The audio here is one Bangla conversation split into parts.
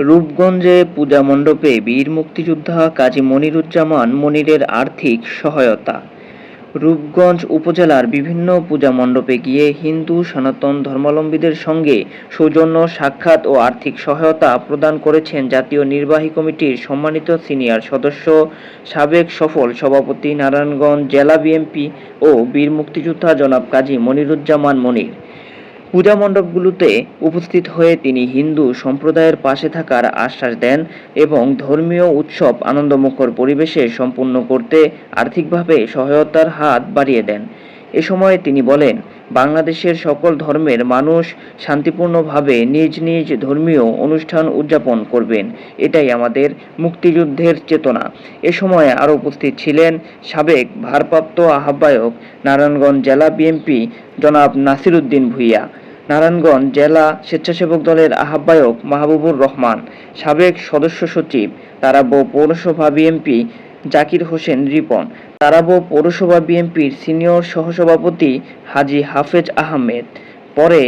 রূপগঞ্জে পূজা মণ্ডপে বীর মুক্তিযোদ্ধা কাজী মনিরুজ্জামান মনিরের আর্থিক সহায়তা। রূপগঞ্জ উপজেলার বিভিন্ন পূজা মণ্ডপে গিয়ে হিন্দু সনাতন ধর্মাবলম্বীদের সঙ্গে সৌজন্য সাক্ষাৎ ও আর্থিক সহায়তা প্রদান করেছেন জাতীয় নির্বাহী কমিটির সম্মানিত সিনিয়র সদস্য, সাবেক সফল সভাপতি নারায়ণগঞ্জ জেলা বিএনপি ও বীর মুক্তিযোদ্ধা জনাব কাজী মনিরুজ্জামান মনির। পূজা মণ্ডপগুলোতে উপস্থিত হয়ে তিনি হিন্দু সম্প্রদায়ের পাশে থাকার আশ্বাস দেন এবং ধর্মীয় উৎসব আনন্দমুখর পরিবেশে সম্পন্ন করতে আর্থিকভাবে সহায়তার হাত বাড়িয়ে দেন। এ সময় তিনি বলেন, বাংলাদেশের সকল ধর্মের মানুষ শান্তিপূর্ণভাবে নিজ নিজ ধর্মীয় অনুষ্ঠান উদযাপন করবেন, এটাই আমাদের মুক্তিযুদ্ধের চেতনা। এ সময় আরও উপস্থিত ছিলেন সাবেক ভারপ্রাপ্ত আহ্বায়ক নারায়ণগঞ্জ জেলা বিএনপি জনাব নাসির উদ্দিন ভূঁইয়া, নারায়ণগঞ্জ জেলা স্বেচ্ছাসেবক দলের আহ্বায়ক মাহবুবুর রহমান, সাবেক সদস্য সচিব তারাব পৌরসভা বিএনপি জাকির হোসেন রিপন, তারাব পৌরসভা বিএনপির সিনিয়র সহসভাপতি হাজী হাফেজ আহমেদ। পরে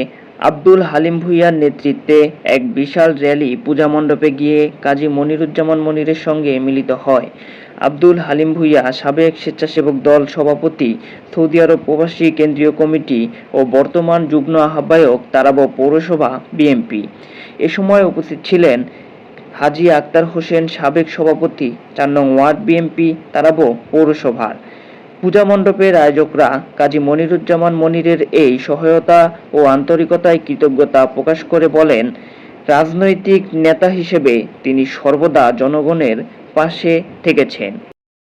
আব্দুল হালিম ভূঁইয়ার নেতৃত্বে এক বিশাল র্যালি পূজা মণ্ডপে গিয়ে কাজী মনিরুজ্জামান মনিরের সঙ্গে মিলিত হয়। আব্দুল হালিম ভূঁইয়া সাবেক স্বেচ্ছাসেবক দল সভাপতি, সৌদি আরব প্রবাসী কেন্দ্রীয় কমিটি ও বর্তমান যুগ্ম আহ্বায়ক তারাব পৌরসভা বিএনপি। এ সময় উপস্থিত ছিলেন হাজী আক্তার হোসেন, সাবেক সভাপতি ৪ নং ওয়ার্ড বিএনপি তারাব পৌরসভার। পূজা মণ্ডপের আয়োজকরা কাজী মনিরুজ্জামান মনিরের এই সহায়তা ও আন্তরিকতায় কৃতজ্ঞতা প্রকাশ করে বলেন, রাজনৈতিক নেতা হিসেবে তিনি সর্বদা জনগণের পাশে থেকেছেন।